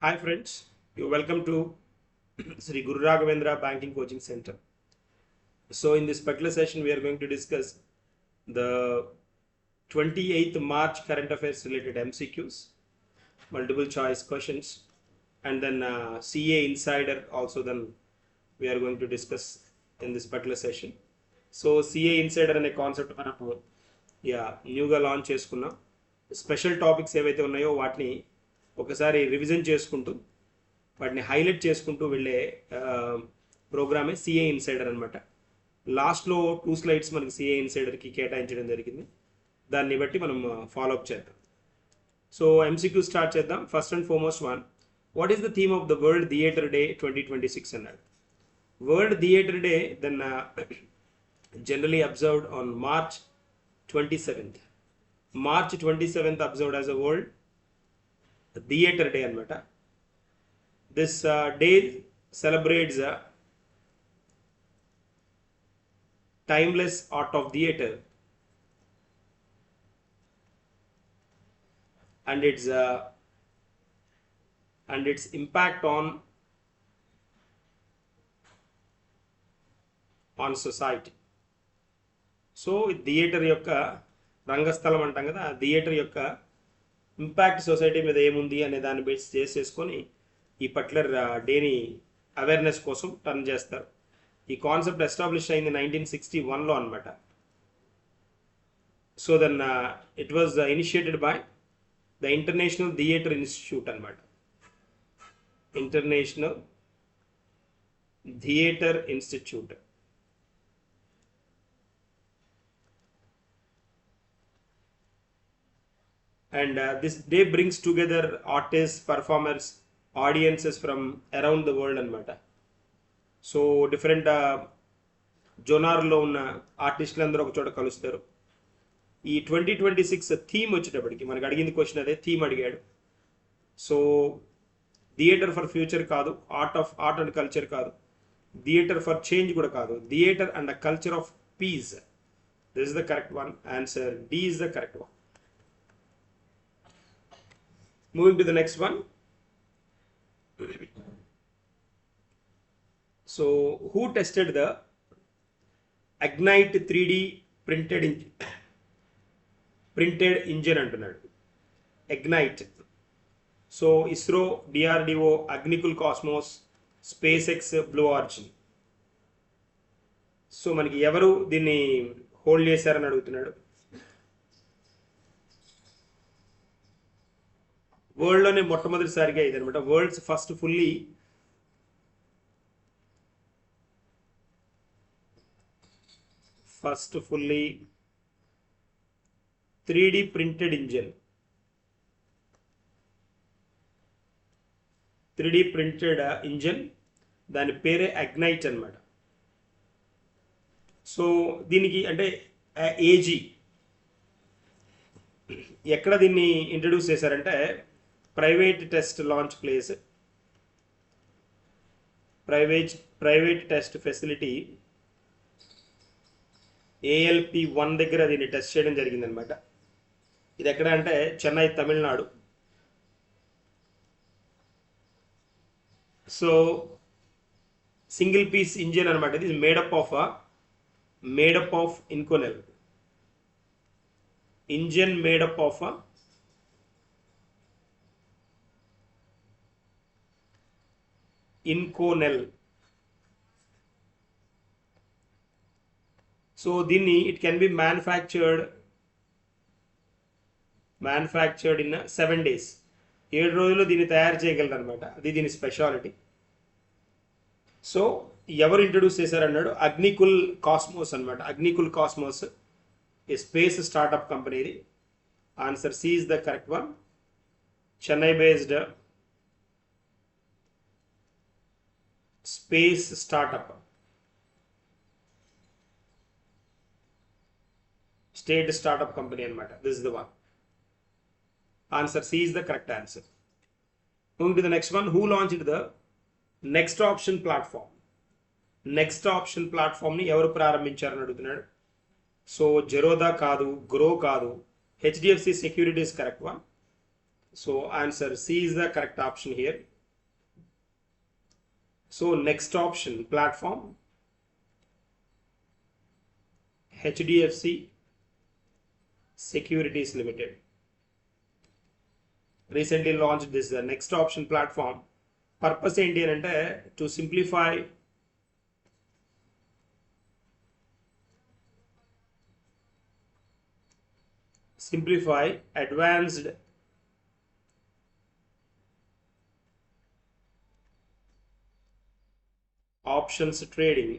Hi friends, you welcome to Sri Guru Raghavendra Banking Coaching Center. So in this particular session, we are going to discuss the 28th March current affairs related MCQs, multiple choice questions, and then CA Insider also. Then we are going to discuss in this particular session. So CA insider అనే concept మనకు న్యూగా launch చేసుకున్నాం. Special topics ఏవైతే ఉన్నాయో వాటిని ఒకసారి revision చేసుకుంటూ వాటిని హైలైట్ చేసుకుంటూ వెళ్ళే ప్రోగ్రామే సిఏ ఇన్సైడర్ అనమాట. లాస్ట్లో 2 స్లైడ్స్ మనకి సిఏ ఇన్సైడర్కి కేటాయించడం జరిగింది. దాన్ని బట్టి మనం ఫాలో అప్ చేద్దాం. సో ఎంసీక్యూ స్టార్ట్ చేద్దాం. First and foremost one, what is the theme of the world theatre day 2026 అన్నాడు. World theatre day then generally observed on March 27th. March 27th observed as a World Theatre Day anamata. This day celebrates timeless art of theatre and its impact on society. So theatre యొక్క రంగస్థలం అంటాం కదా, ఆ theatre యొక్క impact society మీద ఏముంది అనే దాన్ని base చేసుకొని ఈ పర్టికులర్ డేని అవేర్నెస్ కోసం టర్న్ చేస్తారు. ఈ కాన్సెప్ట్ ఎస్టాబ్లిష్ అయింది 1961లో అనమాట. So then it was initiated by the international theatre institute అనమాట. International theatre institute. And this day brings together artists, performers, audiences from around the world అనమాట. సో డిఫరెంట్ జోనార్లో ఉన్న ఆర్టిస్టులు అందరూ ఒక చోట కలుస్తారు. ఈ 2026 థీమ్ వచ్చేటప్పటికి మనకు అడిగింది క్వశ్చన్ అదే, థీమ్ అడిగాడు. సో థియేటర్ ఫర్ ఫ్యూచర్ కాదు, ఆర్ట్ అండ్ కల్చర్ కాదు, థియేటర్ ఫర్ చేంజ్ కూడా కాదు, theatre and the culture of peace. This is the correct one. Answer D is the correct one. Moving to the next one. So, who tested the Ignite 3D printed engine అంటున్నాడు. Ignite. So ISRO, DRDO, Agnikul Cosmos, SpaceX, Blue Origin. So మనకి ఎవరు దీన్ని hold చేశారని అడుగుతున్నాడు. వరల్డ్లోనే మొట్టమొదటిసారిగా ఇది అనమాట. World's first fully three D printed engine. 3D printed engine, దాని పేరే అగ్నైట్ అనమాట. సో దీనికి అంటే ఏజీ ఎక్కడ దీన్ని ఇంట్రడ్యూస్ చేశారంటే private test launch place, private test facility ALP1 దగ్గర దీన్ని టెస్ట్ చేయడం జరిగిందనమాట. ఇది ఎక్కడ అంటే Chennai, Tamil Nadu. So single piece engine అనమాట. ఇది made up of inconel engine, made up of inconel. So దీన్ని it can be manufactured in 7 days. 7 రోజుల్లో దీన్ని తయారు చేయగలరు అనమాట. అది దీని స్పెషాలిటీ. సో ఎవరు ఇంట్రడ్యూస్ చేశారన్నాడు, అగ్నికుల్ కాస్మోస్ అనమాట. Agnikul Cosmos a space startup company. ఇది answer C is the correct one. Chennai based space startup, state startup company అనమాట. This is the one. Answer C is the correct answer. Moving to the next one, who launched the next option platform. Next option ప్లాట్ఫామ్ని ఎవరు ప్రారంభించారని అడుగుతున్నాడు. So Zerodha కాదు, గ్రో కాదు, HDFC securities correct one. So answer C is the correct option here. So next option, platform, HDFC Securities Limited recently launched this next option platform. Purpose ఏంటి అని అంటే to simplify advanced options trading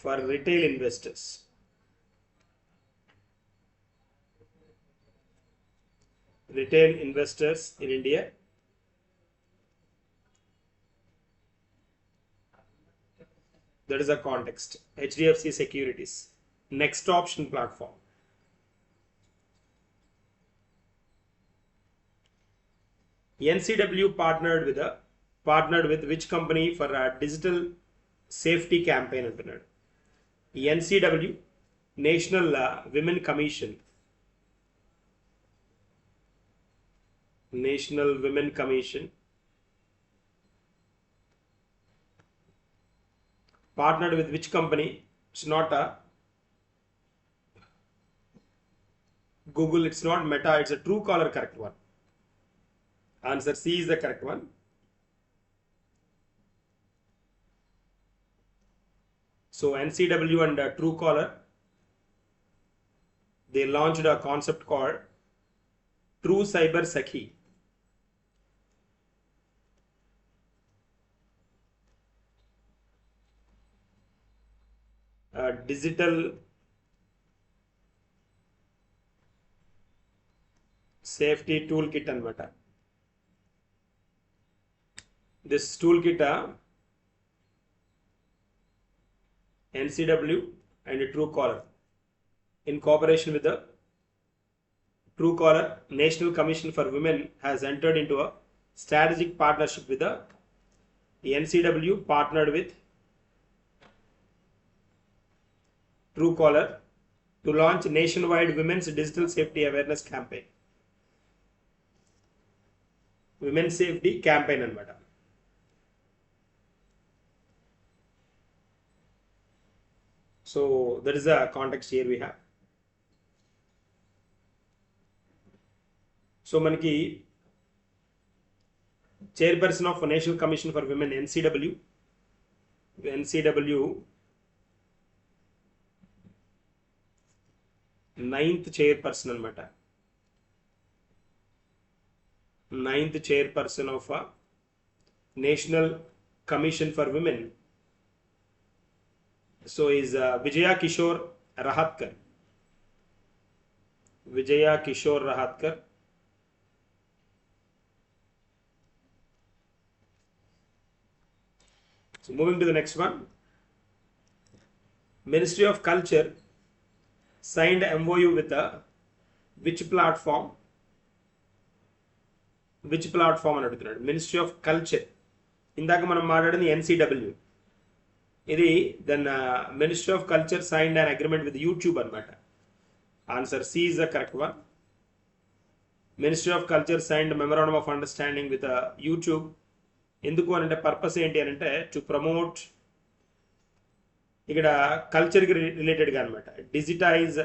for retail investors. Retail investors in India. That is the context. HDFC Securities. Next option platform. NCW partnered with which company for a digital safety campaign అంటున్నాడు. NCW National Women Commission. National Women Commission partnered with which company? It's not a Google, it's not Meta, it's a Truecaller, correct one. Answer C is the correct one. So NCW and Truecaller, they launched a concept called True Cyber Sakhi. Digital safety toolkit anamata. This toolkit NCW and Truecaller in cooperation with the Truecaller, National Commission for Women has entered into a strategic partnership with the NCW partnered with Truecaller to launch nationwide women's digital safety awareness campaign. Women's safety campaign anamata. So that is the context here we have. So manaki chairperson of National Commission for Women, NCW ninth chairperson anamata. Ninth chairperson of a National Commission for Women. So is Vijaya Kishore Rahatkar. Vijaya Kishore Rahatkar. So moving to the next one. Ministry of Culture signed MOU with which platform? Which platform అని అడుగుతున్నాడు. Ministry of Culture. ఇందాక మనం మాట్లాడింది NCW. ఇది then Ministry of Culture signed an agreement with YouTube అనమాట. Answer C is the correct one. Ministry of Culture signed memorandum of understanding with YouTube. ఎందుకు అని అంటే పర్పస్ ఏంటి అని అంటే టు ప్రమోట్ ఇక్కడ కల్చర్కి రిలేటెడ్గా అనమాట. Digitize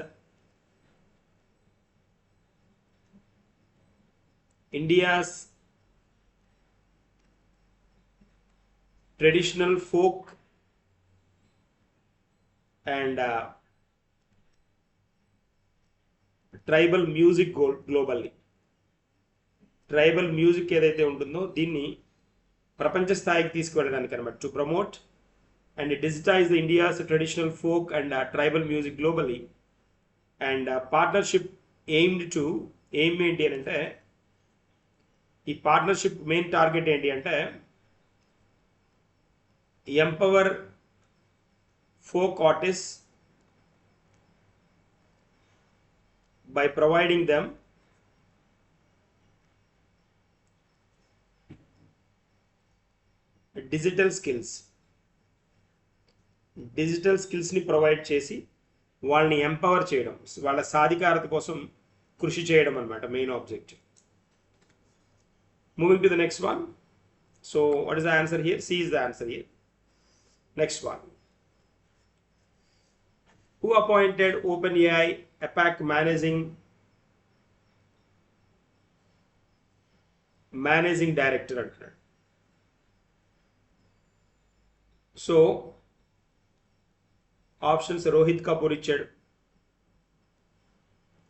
India's traditional folk and tribal music globally. Tribal music ఏదైతే ఉంటుందో దీన్ని ప్రపంచ స్థాయికి తీసుకువెళ్ళడానికి అనమాట. To promote and digitize the India's traditional folk and tribal music globally. And partnership aimed to aim ఏంటి అని అంటే ఈ పార్ట్నర్షిప్ మెయిన్ టార్గెట్ ఏంటి అంటే empower folk artist by providing them digital skills ని ప్రొవైడ్ చేసి వాళ్ళని ఎంపవర్ చేయడం, వాళ్ళ సాధికారత కోసం కృషి చేయడం అన్నమాట main objective. Moving to the next one. So what is the answer here? C is the answer here. Next one. Who appointed OpenAI APAC managing director అంటున్నాడు. సో ఆప్షన్స్ రోహిత్ కపూర్ ఇచ్చాడు,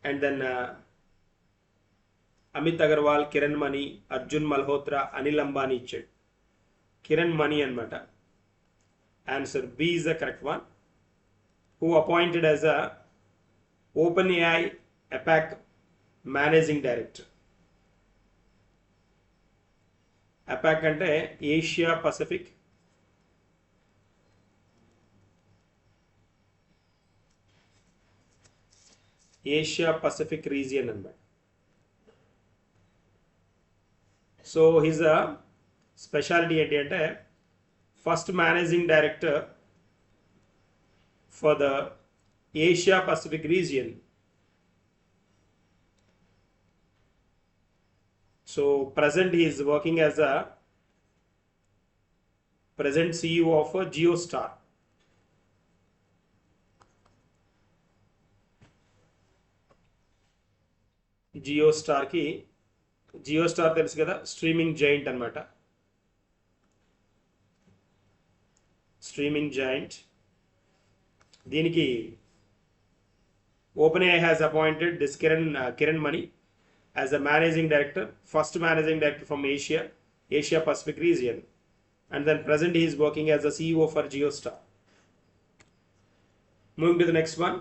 అండ్ దెన్ అమిత్ అగర్వాల్, కిరణ్ మణి, అర్జున్ మల్హోత్రా, అనిల్ అంబానీ ఇచ్చాడు. కిరణ్ మణి అనమాట. Answer B is the correct one. Who appointed as a OpenAI APAC managing director. APAC అంటే Asia Pacific region అన్నమాట. So his speciality ఏంటి అంటే first managing director for the Asia Pacific region. So present he is working as a present CEO of a JioStar. JioStar ki JioStar తెలుసు కదా, streaming giant అన్నమాట. Streaming giant. దీనికి OpenAI has appointed this Kiran Mani as a managing director, first managing director from Asia Pacific region, and then present he is working as a CEO for JioStar. Moving to the next one.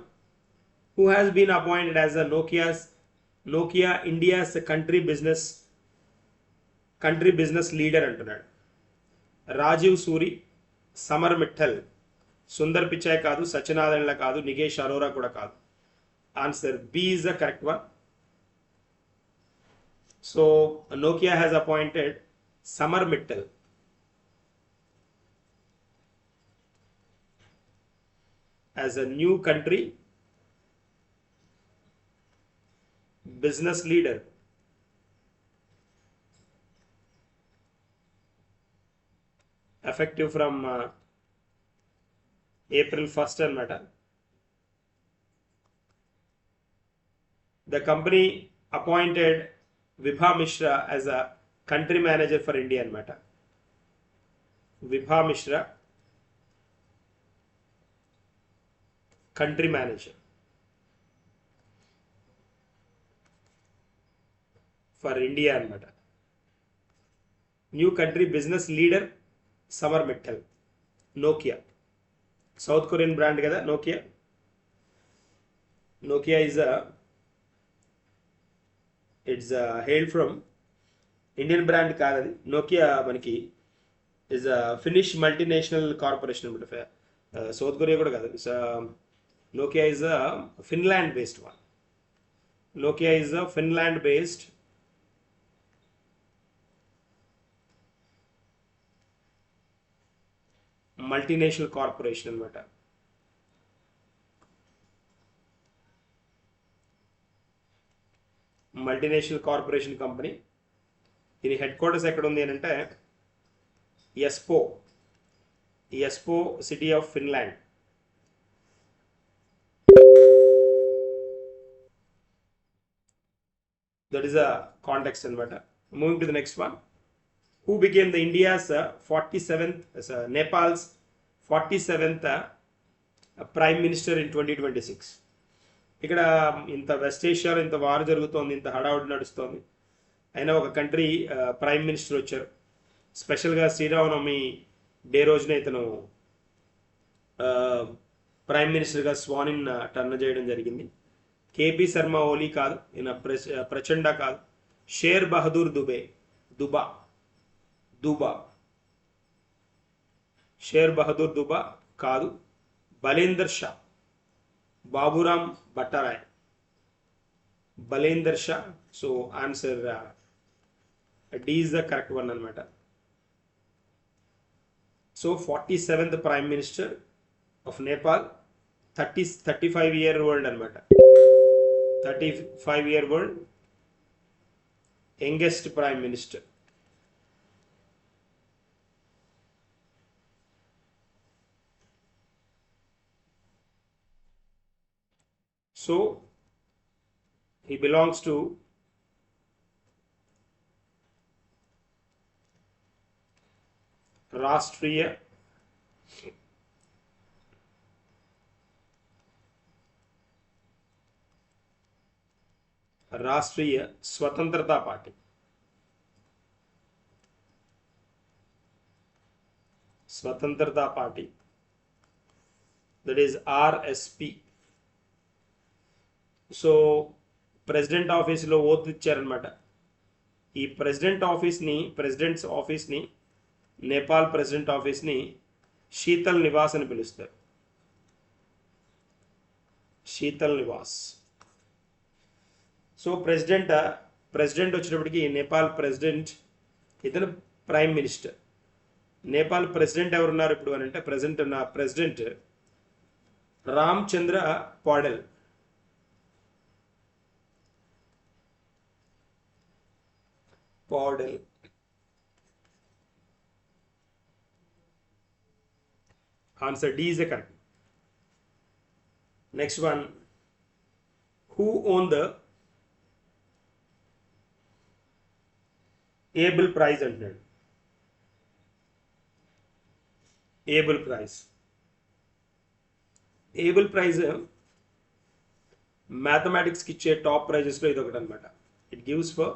Who has been appointed as a Nokia India's country business leader అంటున్నాడు. రాజీవ్ సూరి, సమర్ మిట్టల్, సుందర్ పిచాయ్ కాదు, సత్యనారాయణ కాదు, నిగేష్ అరోరా కూడా కాదు. Answer B is the correct one. So Nokia has appointed Samar Mittal as a new country business leader. Effective from April 1st అన్నమాట. The company appointed Vibha Mishra as a country manager for India అన్నమాట. Vibha Mishra country manager for India అన్నమాట. New country business leader Samar Mittal. Nokia south Korean brand కదా Nokia. Nokia it's hailed from Indian brand కాదు అది. Nokia మనకి is Finnish multinational corporation అనమాట. South Korea కూడా కాదు. Nokia is Finland based one. Nokia is Finland based multinational corporation అనమాట. Multinational corporation company. దీని headquarters ఎక్కడ ఉంది అంటే Espoo city of Finland. That is a context అనమాట. Moving to the next one. Who became the India's 47th, Nepal's 47th Prime Minister in 2026? ఇక్కడ ఇంత west ఏషియాలో ఇంత war జరుగుతోంది, ఇంత హడావుడి నడుస్తోంది, అయినా ఒక కంట్రీ ప్రైమ్ మినిస్టర్ వచ్చారు. స్పెషల్గా శ్రీరామనవమి డే రోజున ఇతను ప్రైమ్ మినిస్టర్గా స్వానిన్ టర్న్ చేయడం జరిగింది. కేపీ శర్మ ఓలీ కాదు, ఈయన ప్రచండ కాదు, షేర్ బహదూర్ దుబా షేర్ బహదూర్ దుబా కాదు, Balendra Shah, Baburam Bhattarai, Balendra Shah. So answer D is the correct one అనమాట. So 47th prime minister of Nepal 35-year-old అనమాట. 35-year-old youngest prime minister. So he belongs to Rashtriya Swatantrata party. Swatantrata party, that is RSP. So president ఆఫీస్లో ఓత్ ఇచ్చారనమాట. ఈ ప్రెసిడెంట్స్ ఆఫీస్ని నేపాల్ ప్రెసిడెంట్ ఆఫీస్ని శీతల్ నివాస్ అని పిలుస్తారు. Sheetal Nivas. So president వచ్చేటప్పటికి నేపాల్ ప్రెసిడెంట్, ఇతను ప్రైమ్ మినిస్టర్. నేపాల్ ప్రెసిడెంట్ ఎవరున్నారు ఇప్పుడు అని అంటే president Ramachandra Paudel. Answer D is the correct. Next one, who owned the Abel Prize అంటున్నాడు. ఏబుల్ ప్రైజ్ మ్యాథమెటిక్స్కి ఇచ్చే టాప్ ప్రైజెస్లో ఇది ఒకటి అనమాట. It gives for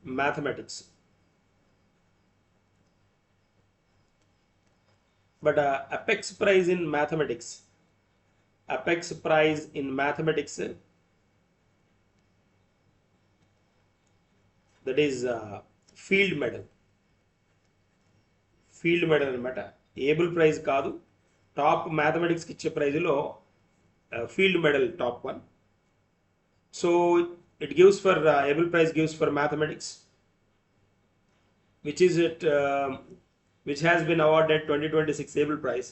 mathematics. But apex prize in mathematics, that is field medal అనమాట. ఏబుల్ ప్రైజ్ కాదు, top మ్యాథమెటిక్స్కి ఇచ్చే ప్రైజ్లో field medal top one. So it gives for Abel Prize gives for mathematics, which has been awarded 2026 Abel Prize.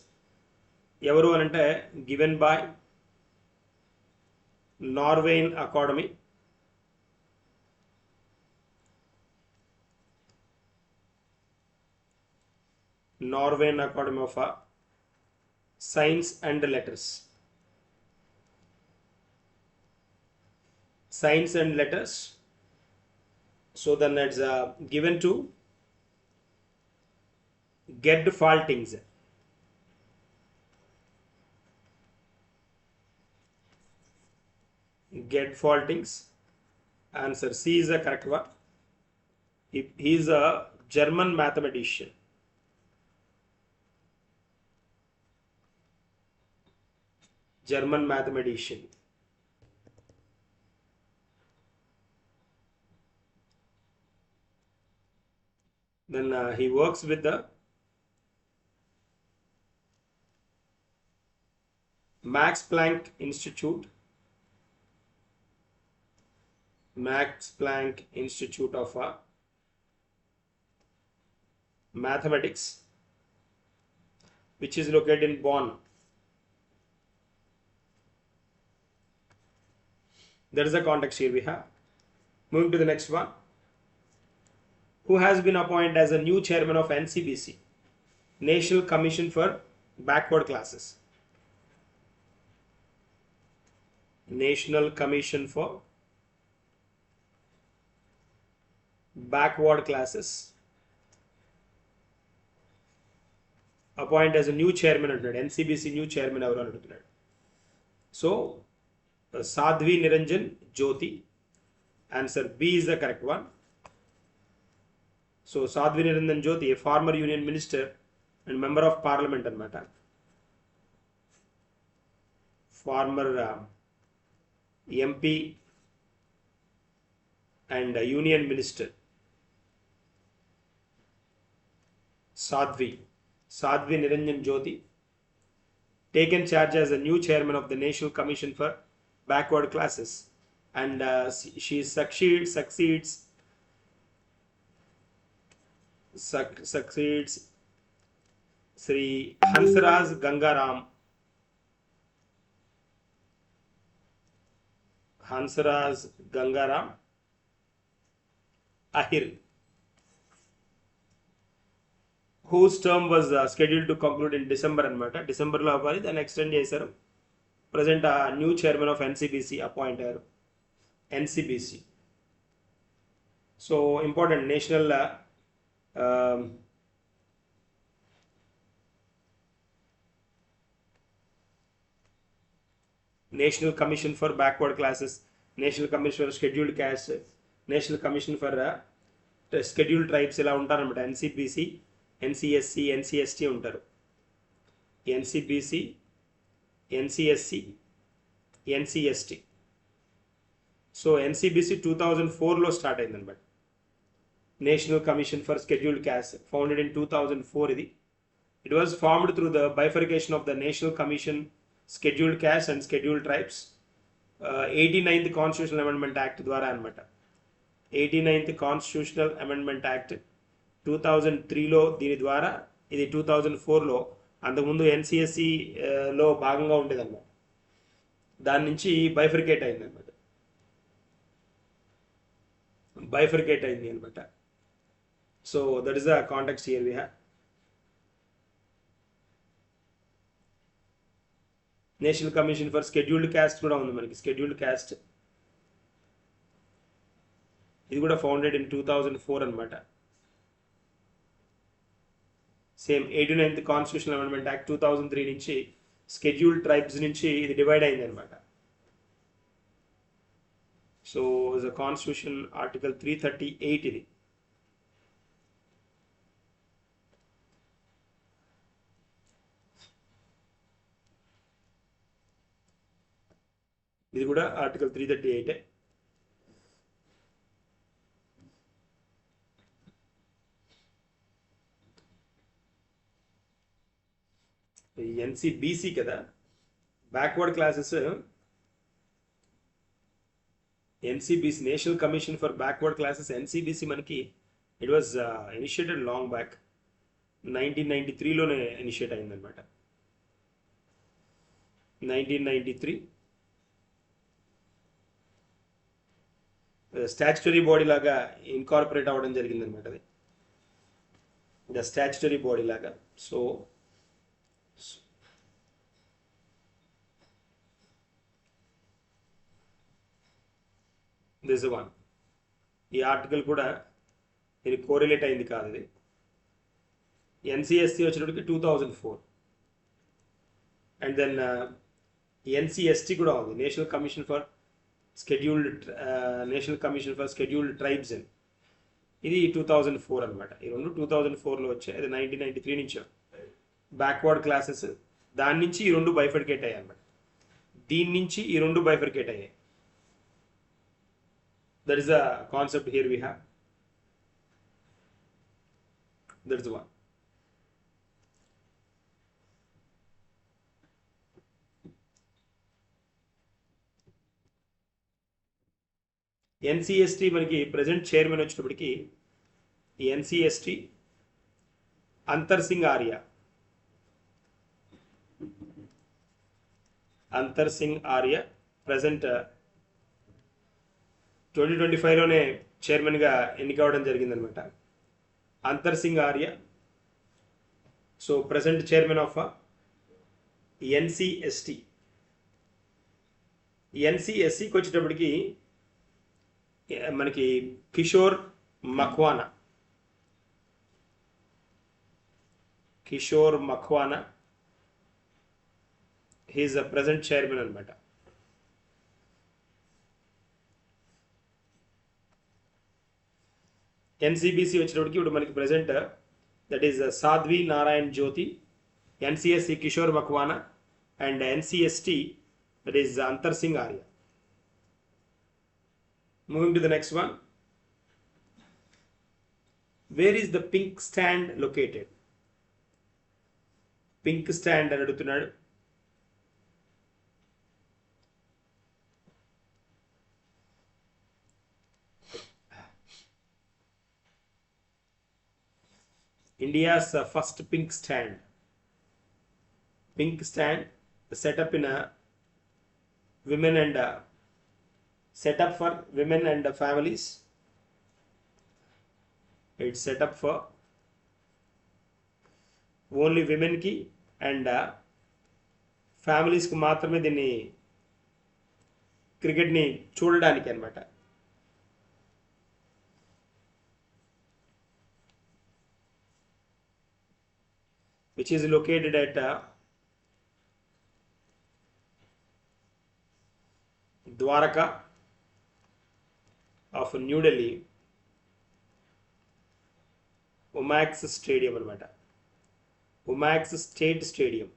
ఎవరు అని అంటే given by Norwegian Academy, of Science and Letters. So then it's given to Gerd Faltings. Answer C is the correct one. He is a German mathematician. Then he works with the Max Planck Institute of Mathematics, which is located in Bonn. There is a context here we have. Moving to the next one. Who has been appointed as a new chairman of NCBC, National Commission for Backward Classes? National Commission for Backward Classes. Appointed as a new chairman అంటున్నాడు. NCBC new chairman ఎవరు అని అడుగుతున్నాడు. So Sadhvi Niranjan Jyoti. Answer B is the correct one. So Sadhvi Niranjan Jyoti former union minister and member of parliament అనమాట. Former MP and union minister Sadhvi Niranjan Jyoti taken charge as a new chairman of the National Commission for Backward Classes, and she succeeds Sri Hansraj Gangaram Hansraj Gangaram Ahir, whose term was scheduled to conclude in December అనమాట. డిసెంబర్లో అవ్వాలి, దాన్ని extend చేశారు. Present a new chairman of NCBC appoint అయ్యారు. NCBC so important national national commission for backward classes, national commission for scheduled caste, national commission for scheduled tribes ఇలా ఉంటారనమాట. NCBC, NCSC, NCST ఉంటారు. NCBC, NCSC, NCST. So NCBC 2004లో start అయిందనమాట. National commission for scheduled caste founded in 2004 ఇది. It was formed through the bifurcation of the national commission scheduled caste and scheduled tribes 89th constitutional amendment act ద్వారా అనమాట. 89th constitutional amendment act 2003లో దీని ద్వారా, ఇది 2004లో. అంతకుముందు ఎన్సిఎస్సిలో భాగంగా ఉండేదన్నమాట. దాని నుంచి బైఫర్కేట్ అయింది అనమాట. బైఫర్కేట్ అయింది అనమాట. So that is the context here we have. National commission for scheduled caste కూడా ఉంది మనకి. షెడ్యూల్డ్ క్యాస్ట్ ఇది కూడా ఫౌండెడ్ ఇన్ 2004 అనమాట. Same 89th constitutional amendment act 2003 నుంచి షెడ్యూల్డ్ ట్రైబ్స్ నుంచి ఇది డివైడ్ అయింది అనమాట. సో ద కాన్స్టిట్యూషన్ ఆర్టికల్ 338 ఇది. ఇది కూడా ఆర్టికల్ 338. ఎన్సిబిసి కదా, backward classes. NCBC national commission for backward classes, NCBC మనకి it was initiated long back. 1993లోనే ఇనిషియేట్ అయిందనమాట. 1993 స్టాచ్యుటరీ బాడీ లాగా ఇన్కార్పొరేట్ అవ్వడం జరిగిందనమాట. అది ద స్టాచ్యుటరీ బాడీ లాగా. So this one. ఈ ఆర్టికల్ కూడా ఇది కోరిలేట్ అయింది కాదు. ఇది ఎన్సిఎస్సి వచ్చేటప్పటికి 2004. అండ్ దెన్ ఎన్సిఎస్టి కూడా ఉంది, national commission for scheduled tribes అని. ఇది 2004 అనమాట. ఈ రెండు 2004లో వచ్చాయి. అది 1993 నుంచి బ్యాక్వర్డ్ క్లాసెస్. దాని నుంచి ఈ రెండు బైఫర్కేట్ అయ్యాయి అనమాట. దీని నుంచి ఈ రెండు బైఫర్కేట్ అయ్యాయి. That is the concept here we have. That is one. NCST మనకి ప్రెసెంట్ చైర్మన్ వచ్చేటప్పటికి ఎన్సిఎస్టి అంతర్ సింగ్ ఆర్య. అంతర్ సింగ్ ఆర్య ప్రెసెంట్ 2025లోనే చైర్మన్గా ఎన్నికవడం జరిగిందనమాట. Antar Singh Arya. So present chairman of NCST. ఎన్సిఎస్సికి వచ్చేటప్పటికి మనకి Kishore Makwana. Kishore Makwana he is the present chairman అనమాట. ఎన్సిబిసి వచ్చేటప్పటికి ఇప్పుడు మనకి present that is Sadhvi Narayan Jyoti, NCSC Kishore Makwana, and NCST that is Antar Singh Arya. Moving to the next one. Where is the pink stand located? Pink stand అని అడుగుతున్నాడు. India's first pink stand. Pink stand set up in a women and set up for women and families. It's set up for only విమెన్కి and ఫ్యామిలీస్కి మాత్రమే దీన్ని క్రికెట్ని చూడడానికి అనమాట. Which is located at Dwarka of New Delhi Umax stadium అనమాట. Umax state stadium.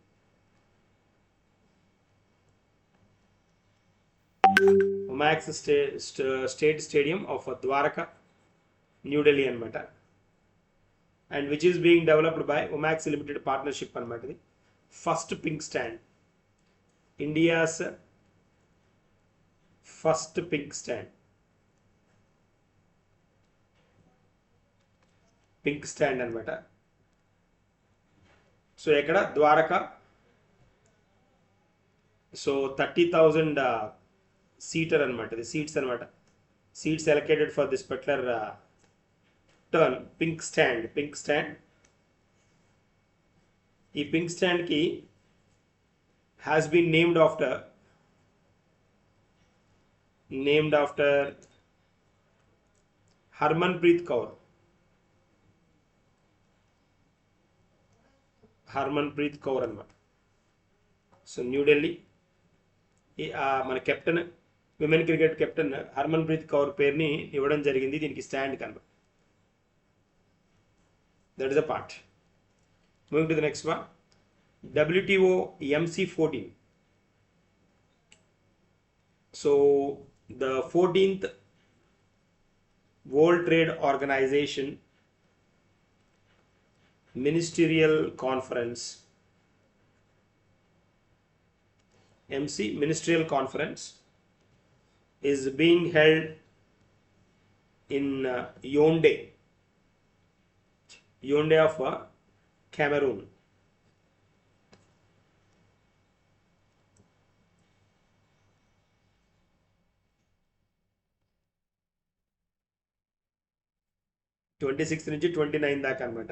Umax state stadium of Dwarka New Delhi అనమాట. And which is being developed by Umax limited partnership అనమాట. ఇది first pink stand, India's first pink stand. Pink stand అనమాట. So ఎక్కడ Dwarka. So 30,000 seater అనమాట. ఇది seats అనమాట. Seats allocated for this particular turn. Pink stand. Pink stand. ఈ pink స్టాండ్కి has been named after Harmanpreet Kaur. Harmanpreet Kaur అనమాట. సో న్యూఢిల్లీ మన captain, women cricket captain Harmanpreet Kaur పేరుని ఇవ్వడం జరిగింది దీనికి స్టాండ్ కనుక. That is a part. Moving to the next one. WTO MC14. So the 14th World Trade Organization Ministerial Conference, MC Ministerial Conference, is being held in Yaoundé of Cameroon. (26th నుంచి 29th దాకా అనమాట.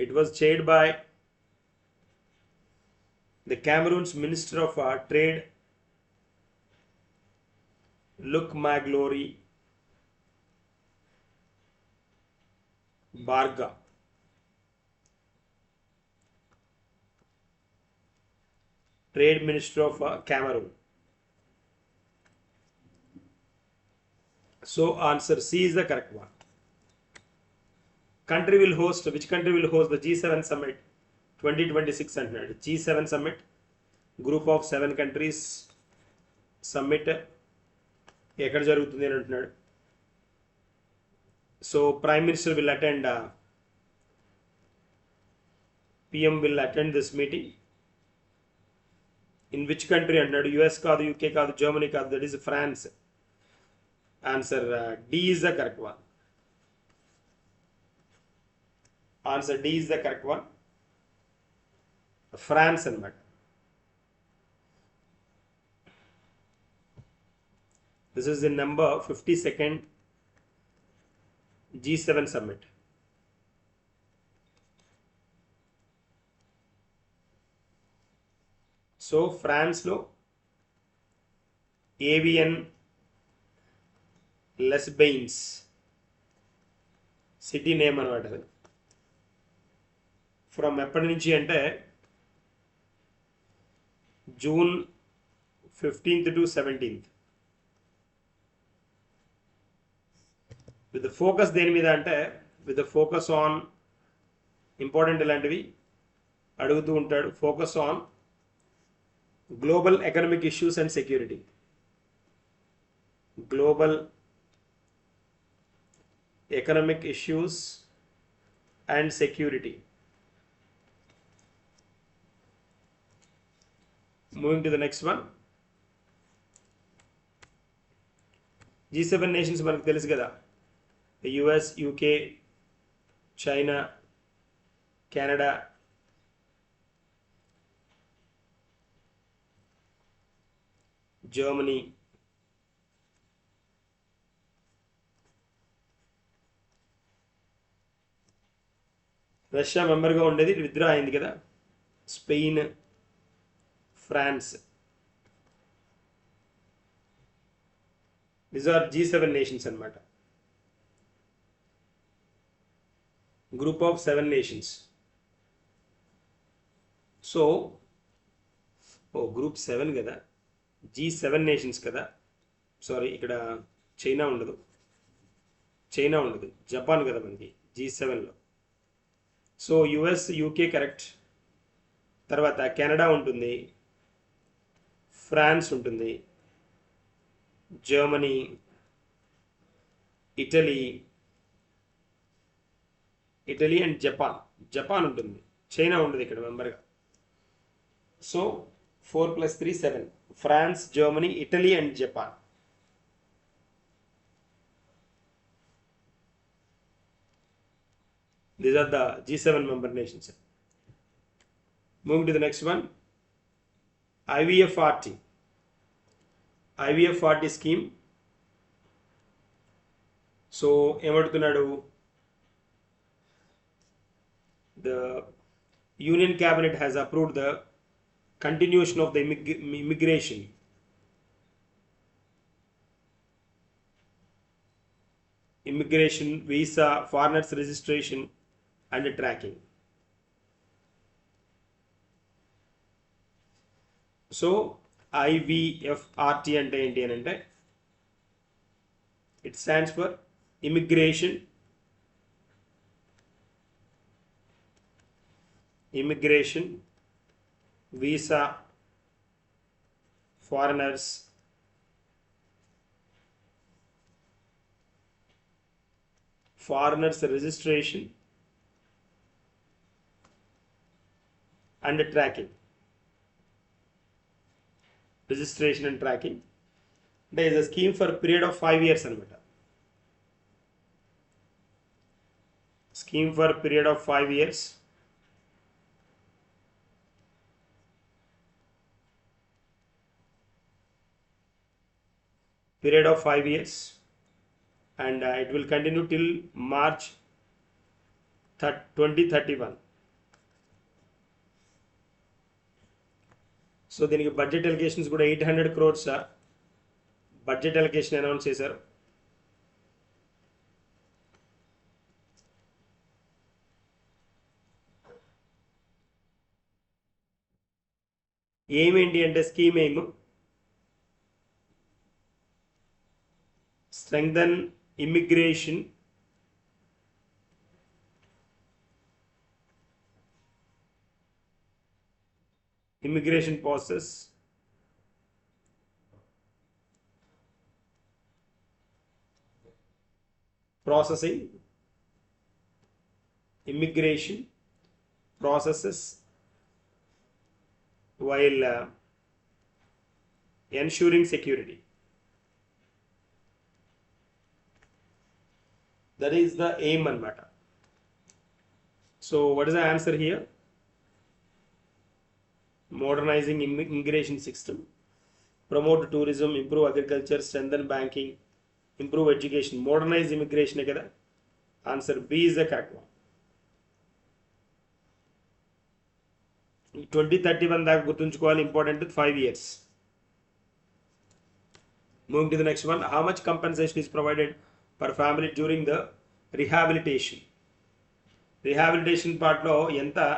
It was chaired by the Cameroon's Minister of Trade, Luc Magloire Barga. Trade Minister of Cameroon. So answer C is the correct one. Which country will host the G7 summit 2026 అంటున్నాడు. G7 summit, group of 7 countries summit ఎక్కడ జరుగుతుంది అని అంటున్నాడు. So prime minister will attend, PM will attend this meeting. In which country అంటున్నాడు. US కాదు, UK కాదు, Germany కాదు, that is France. Answer D is the correct one. Answer D is the correct one. France అనమాట. This is the number 52nd G7 summit. So ఫ్రాన్స్లో avian లెస్బెయిన్స్ city name అనమాట. అది from ఎప్పటి నుంచి అంటే June 15th to 17th. With focus దేని మీద అంటే విత్ ఫోకస్ ఆన్ ఇంపార్టెంట్ ఇలాంటివి అడుగుతూ ఉంటాడు. Focus on global economic issues and security. Global economic issues and security. Moving to the next one. G7 nations మనకు తెలుసు కదా. US, UK, China, Canada, Germany, Russia మెంబర్గా ఉండేది, విత్డ్రా అయింది కదా, Spain, France. These are G7 nations అన్నమాట. Group of 7 nations. So group 7 కదా, G7 nations కదా. సారీ, ఇక్కడ చైనా ఉండదు, జపాన్ కదా మనకి G7లో. So US, UK correct. తర్వాత కెనడా ఉంటుంది, ఫ్రాన్స్ ఉంటుంది, జర్మనీ, ఇటలీ అండ్ జపాన్ ఉంటుంది. చైనా ఉండదు ఇక్కడ మెంబర్గా. So 4 + 3 7. France, Germany, Italy and Japan. These are the G7 member nations. Moving to the next one, IVFRT scheme. So ఏమడుతున్నాడు, the Union Cabinet has approved the continuation of the immigration, visa, foreigners registration and tracking. So IVFRT అంటే ఏంటి అని అంటే, it stands for immigration, visa, foreigners, registration and tracking. Registration and tracking. There is a scheme for a period of 5 years anamata. Scheme for a period of 5 years. Period of 5 years, and it will continue till March 2031. So దీనికి budget allocations కూడా 800 crores budget allocation announce చేశారు. ఏమేంటి అంటే scheme aim, strengthen immigration, process, processing, immigration processes while ensuring security. That is the aim anamata. So what is the answer here? Modernizing immigration system, promote tourism, improve agriculture, strengthen banking, improve education. Modernize immigration kada. Answer B is the correct one. 2031 దాకా గుర్తుంచుకోవాలి, important 5 years. Moving to the next one, how much compensation is provided per family during the rehabilitation? Rehabilitation part lo enta.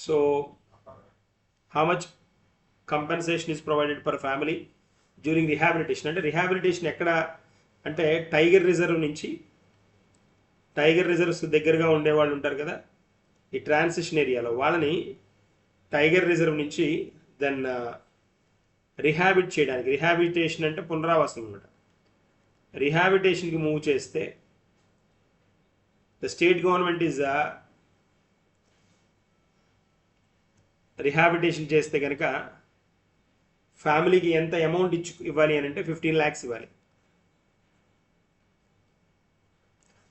So how much compensation is provided per family during rehabilitation? అంటే rehabilitation ఎక్కడ అంటే tiger reserve నుంచి, tiger reserves దగ్గరగా ఉండేవాళ్ళు ఉంటారు కదా ఈ transition ఏరియాలో, వాళ్ళని టైగర్ రిజర్వ్ నుంచి దెన్ రిహాబిట్ చేయడానికి, రిహాబిలిటేషన్ అంటే పునరావాసం అనమాట, రిహాబిలిటేషన్కి మూవ్ చేస్తే the state government is rehabilitation చేస్తే కనుక ఫ్యామిలీకి ఎంత అమౌంట్ ఇవ్వాలి అని అంటే 15 lakhs ఇవ్వాలి.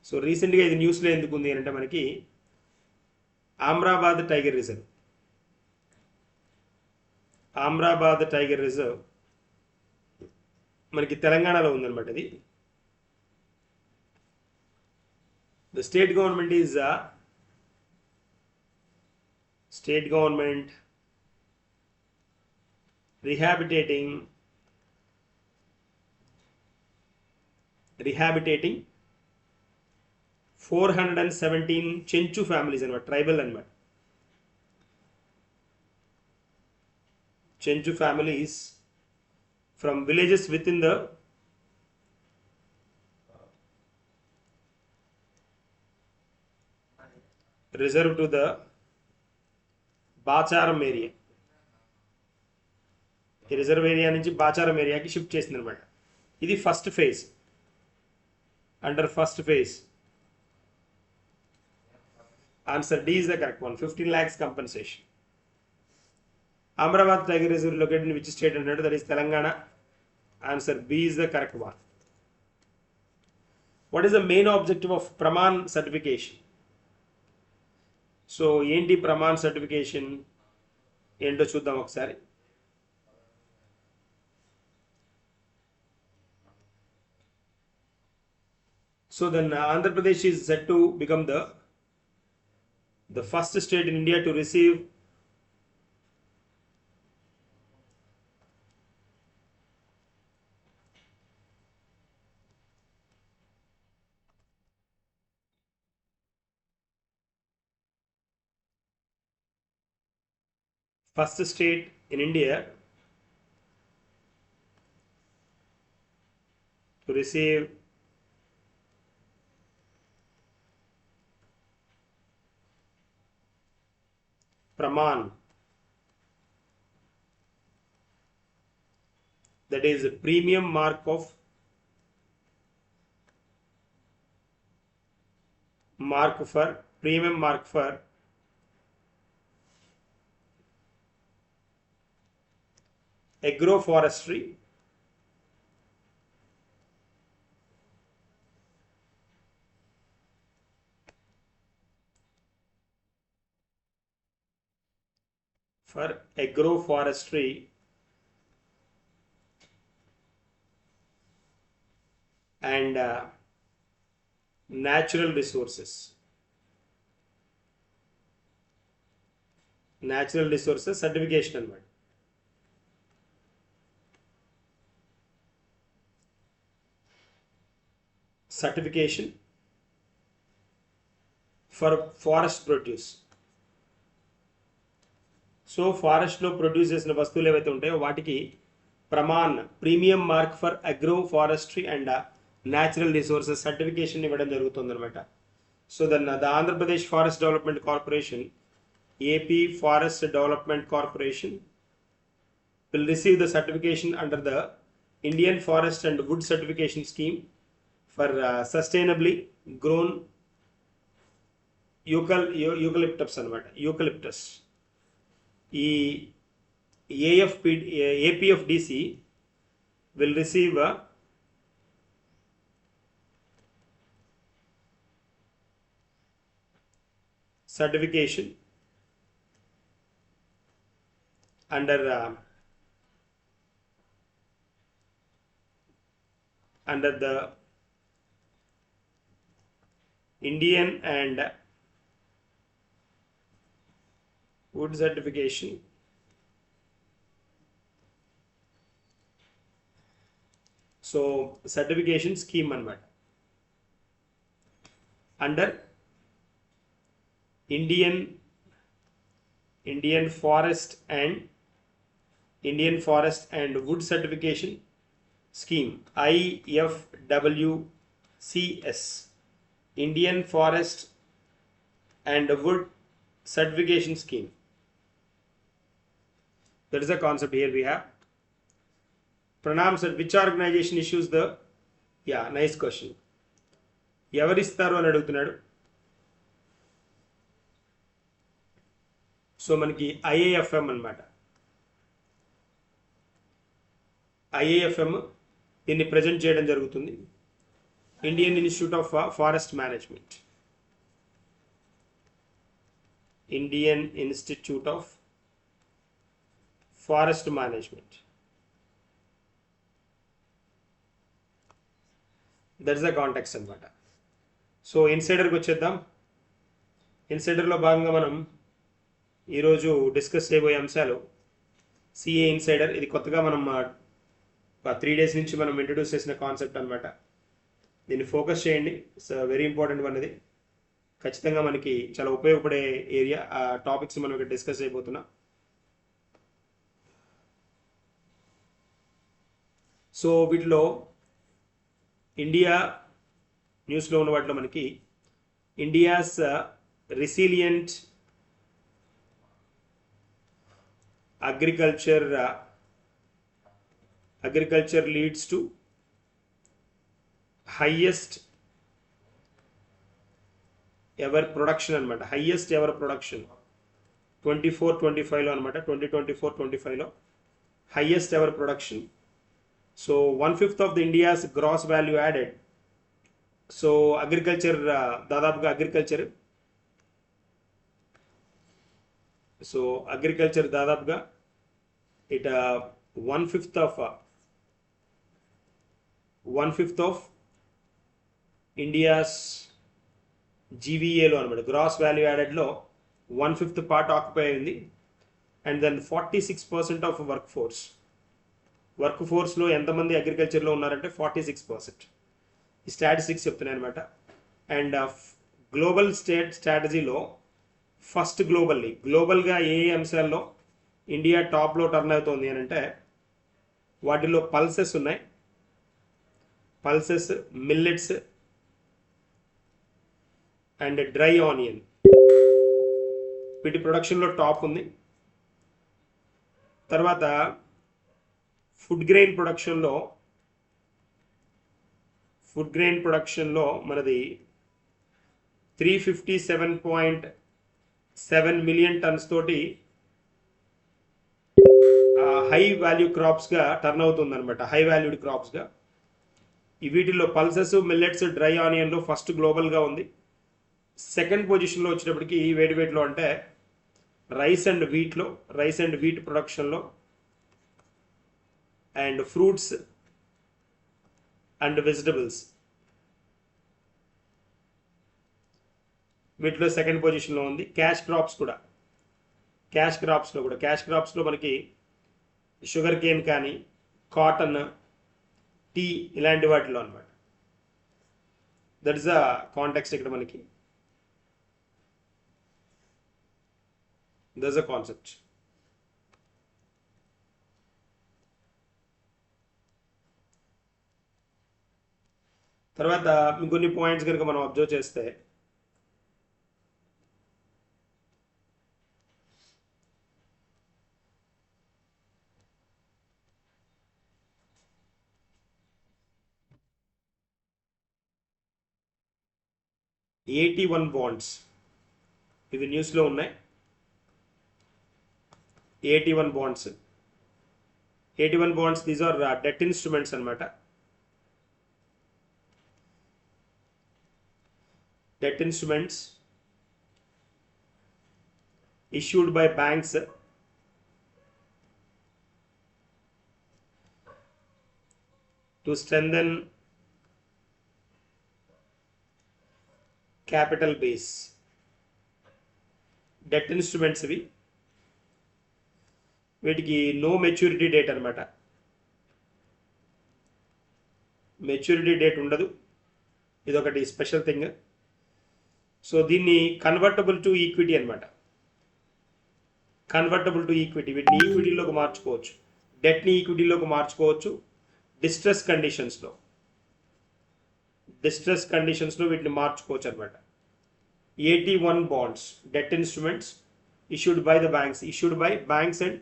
సో రీసెంట్గా ఇది న్యూస్లో ఎందుకు ఉంది అని అంటే, మనకి Amrabad tiger reserve. Amrabad tiger reserve మనకి తెలంగాణలో ఉందన్నమాట. ఇది the state government is state government rehabilitating 417 Chenchu families అన్నమాట, ట్రైబల్ అన్నమాట. Chenchu families from villages within the reserve to the Bacharam area. ఈ రిజర్వ్ ఏరియా నుంచి బాచారం ఏరియాకి షిఫ్ట్ చేసింది అనమాట. ఇది first phase. Under first phase answer D is the correct one. 15 lakhs compensation. Amravati Tiger Reserve located in which state and that is Telangana. Answer B is the correct one. What is the main objective of Praman certification? So ఏంటి Pramaan certification ఏంటో చూద్దాం ఒకసారి. So then Andhra Pradesh is set to become the first state in India to receive Praman, that is premium mark for agroforestry and natural resources certification అన్నమాట. Certification for forest produce. So ఫారెస్ట్లో produce చేసిన వస్తువులు ఏవైతే ఉంటాయో వాటికి Pramaan premium mark for agro forestry and natural resources certification ఇవ్వడం జరుగుతుందన్నమాట. So then the Andhra Pradesh forest development corporation, AP forest development corporation will receive the certification under the Indian Forest and Wood Certification Scheme for sustainably grown eucalyptus అన్నమాట. Eucalyptus. ఈ APFDC will receive a certification under the Indian and Wood Certification so certification scheme అన్నమాట. Under Indian Forest and Wood Certification Scheme, IFWCS, Indian Forest and Wood Certification Scheme. That is the concept here we have. Pranam said, which organization issues the, yeah, nice question. ఎవరిస్తారు అని అడుగుతున్నాడు. So మనకి IAFM అన్నమాట. IAFM దీన్ని present చేయడం జరుగుతుంది. Indian institute of forest management. Indian institute of forest management. That's the contacts అనమాట. So ఇన్సైడర్కి వచ్చేద్దాం. ఇన్సైడర్లో భాగంగా మనం ఈరోజు డిస్కస్ చేయబోయే అంశాలు సిఏ ఇన్సైడర్. ఇది కొత్తగా మనం 3 days నుంచి మనం ఇంట్రడ్యూస్ చేసిన కాన్సెప్ట్ అనమాట. దీన్ని ఫోకస్ చేయండి, ఇట్స్ వెరీ ఇంపార్టెంట్ వన్. ఇది ఖచ్చితంగా మనకి చాలా ఉపయోగపడే ఏరియా. ఆ టాపిక్స్ మనం ఇక్కడ డిస్కస్ చేయబోతున్నాం. సో వీటిలో ఇండియా న్యూస్లో ఉన్న వాటిలో మనకి India's resilient agriculture leads to highest ever production అనమాట. హైయెస్ట్ ఎవర్ ప్రొడక్షన్ 24-25లో అనమాట. 2024-25లో highest ever production. So 1/5 of the India's gross value added. So agriculture దాదాపుగా అగ్రికల్చర్ దాదాపుగా ఇట్ 1/5 ఆఫ్ ఇండియాస్ జీవీఏలో అనమాట. గ్రాస్ వాల్యూ యాడెడ్లో 1/5 పార్ట్ ఆక్యుపై అయింది. అండ్ దెన్ 46% ఆఫ్ వర్క్ ఫోర్స్లో ఎంతమంది అగ్రికల్చర్లో ఉన్నారంటే 46%. ఈ స్టాటిస్టిక్స్ చెప్తున్నాయి అనమాట. అండ్ గ్లోబల్ స్ట్రాటజీలో ఫస్ట్ గ్లోబల్గా ఏ అంశాల్లో ఇండియా టాప్లో టర్న్ అవుతుంది అని అంటే వాటిలో పల్సెస్ ఉన్నాయి. Pulses, millets and dry onion, వీటి ప్రొడక్షన్లో టాప్ ఉంది. తర్వాత ఫుడ్ గ్రెయిన్ ప్రొడక్షన్లో మనది 357.7 మిలియన్ టన్స్ తోటి హై వాల్యూ క్రాప్స్గా టర్న్ అవుతుంది అనమాట. హై వాల్యూడ్ క్రాప్స్గా వీటిల్లో పల్సెస్, మిల్లెట్స్, డ్రై ఆనియన్లో ఫస్ట్ గ్లోబల్గా ఉంది. సెకండ్ పొజిషన్లో వచ్చేటప్పటికి వేటిలో అంటే రైస్ అండ్ వీట్ ప్రొడక్షన్లో అండ్ ఫ్రూట్స్ అండ్ వెజిటబుల్స్ వీటిలో సెకండ్ పొజిషన్లో ఉంది. క్యాష్ క్రాప్స్లో మనకి షుగర్ కేన్ కానీ, కాటన్, టీ ఇలాంటి వాటిలో అనమాట. దట్ ఇస్ ద కాంటెక్స్ట్ ఇక్కడ మనకి. That's the concept. తర్వాత ఇంకొన్ని పాయింట్స్ కనుక మనం అబ్జర్వ్ చేస్తే AT1 బాండ్స్ ఇవి న్యూస్లో ఉన్నాయి. AT1 bonds these are debt instruments అనమాట. Debt instruments issued by banks to strengthen capital base. Debt instruments వీటికి నో మెచ్యూరిటీ డేట్ అనమాట. మెచ్యూరిటీ డేట్ ఉండదు, ఇదొకటి స్పెషల్ థింగ్. సో దీన్ని కన్వర్టబుల్ టు ఈక్విటీ అనమాట. వీటిని ఈక్విటీలోకి మార్చుకోవచ్చు, డెట్ని ఈక్విటీలోకి మార్చుకోవచ్చు. డిస్ట్రెస్ కండిషన్స్లో వీటిని మార్చుకోవచ్చు అనమాట. AT1 bonds, debt instruments issued by banks and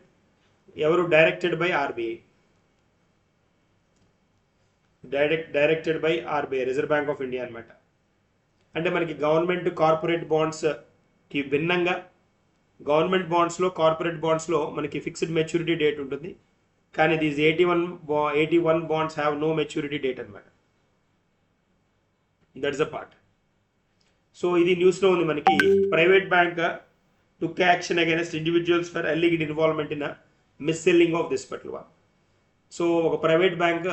ఎవరు directed by RBI, reserve bank of India అనమాట. అంటే మనకి గవర్నమెంట్ కార్పొరేట్ బాండ్స్కి భిన్నంగా గవర్నమెంట్ కార్పొరేట్ బాండ్స్లో మనకి ఫిక్స్డ్ మెచ్యూరిటీ డేట్ ఉంటుంది. కానీ these 81 bonds have no maturity date అనమాట. That's the part. సో ఇది న్యూస్లో ఉంది మనకి. Private bank took action against individuals for alleged involvement in a mis-selling of this particular one. So ఒక private bank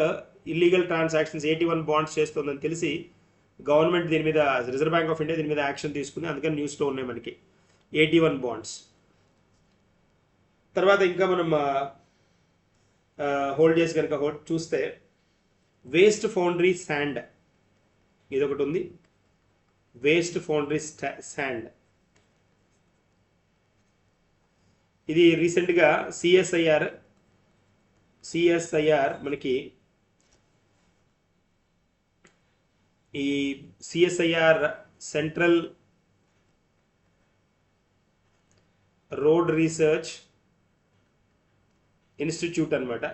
illegal transactions 81 bonds చేస్తుందని తెలిసి government దీని మీద, రిజర్వ్ బ్యాంక్ ఆఫ్ ఇండియా దీని మీద యాక్షన్ తీసుకుంది. అందుకని న్యూస్లో ఉన్నాయి మనకి 81 బాండ్స్. తర్వాత ఇంకా మనం హోల్డ్ చేసి కనుక చూస్తే వేస్ట్ ఫౌండరీ శాండ్ ఇదొకటి ఉంది. వేస్ట్ ఫౌండరీ శాండ్ ఇది రీసెంట్గా సిఎస్ఐఆర్ మనకి ఈ CSIR central road research institute అన్నమాట.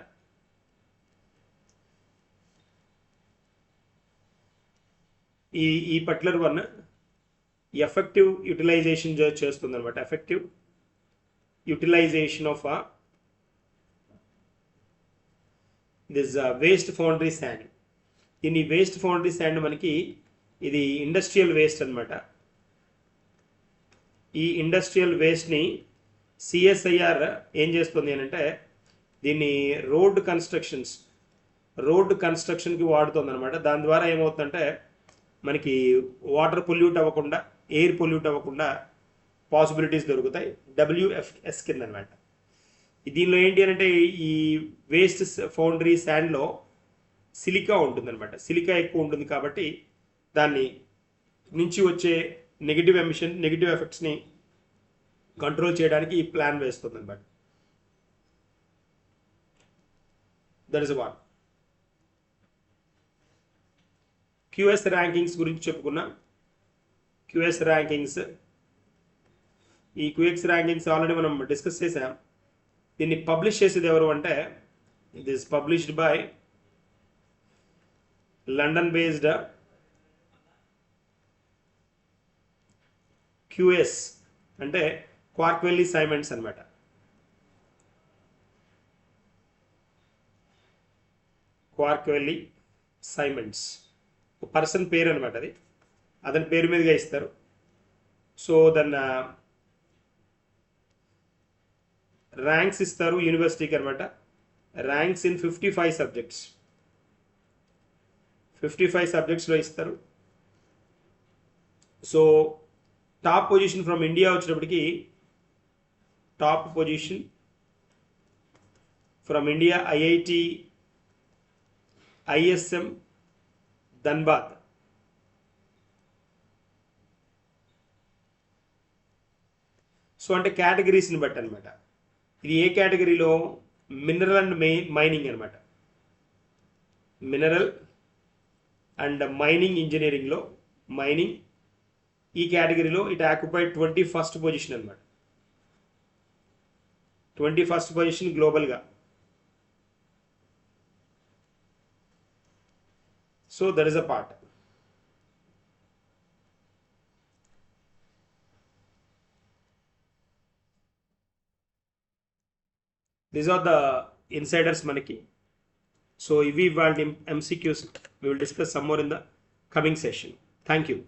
ఈ పర్టికులర్ వన్ ఎఫెక్టివ్ యూటిలైజేషన్ చేస్తుంది అనమాట. Effective utilisation of this waste foundry sand. దీని వేస్ట్ ఫౌండరీ శాండ్ మనకి ఇది ఇండస్ట్రియల్ వేస్ట్ అనమాట. ఈ ఇండస్ట్రియల్ వేస్ట్ని సిఎస్ఐఆర్ ఏం చేస్తుంది అని అంటే దీన్ని రోడ్ కన్స్ట్రక్షన్కి వాడుతుంది అనమాట. దాని ద్వారా ఏమవుతుందంటే మనకి వాటర్ పొల్యూట్ అవ్వకుండా, ఎయిర్ పొల్యూట్ అవ్వకుండా పాసిబిలిటీస్ దొరుకుతాయి WFS కింద అనమాట. దీనిలో ఏంటి అంటే ఈ వేస్ట్ ఫౌండరీ శాండ్లో సిలికా ఉంటుందన్నమాట. సిలికా ఎక్కువ ఉంటుంది కాబట్టి దాన్ని నుంచి వచ్చే నెగిటివ్ ఎఫెక్ట్స్ని కంట్రోల్ చేయడానికి ఈ ప్లాన్ వేస్తుంది అనమాట. That is one. QS rankings గురించి చెప్పుకున్నాం. QS ర్యాంకింగ్స్, ఈ QS ర్యాంకింగ్స్ ఆల్రెడీ మనం డిస్కస్ చేసాం. దీన్ని పబ్లిష్ చేసేది ఎవరు అంటే it is published by London based QS అంటే క్వార్క్వెల్లీ సైమండ్స్ అనమాట. క్వార్క్వెల్లీ సైమండ్స్ పర్సన్ పేరు అనమాట. అది అతని పేరు మీదుగా ఇస్తారు. సో దాన్ని ర్యాంక్స్ ఇస్తారు యూనివర్సిటీకి అనమాట. ర్యాంక్స్ ఇన్ 55 సబ్జెక్ట్స్, 55 సబ్జెక్ట్స్లో ఇస్తారు. So top position from India వచ్చేటప్పటికి, top position from India IIT ISM Dhanbad. So అంటే కేటగిరీస్ని బట్టి అనమాట. ఇది ఏ కేటగిరీలో? మినరల్ అండ్ మైనింగ్ అనమాట. మినరల్ అండ్ మైనింగ్ ఇంజనీరింగ్లో మైనింగ్ ఈ కేటగిరీలో ఇట్ ఆక్యుపైడ్ 21st పొజిషన్ అనమాట. 21st పొజిషన్ గ్లోబల్గా. So that is a part. These are the insiders manaki. So if we want MCQs, we will discuss some more in the coming session. Thank you.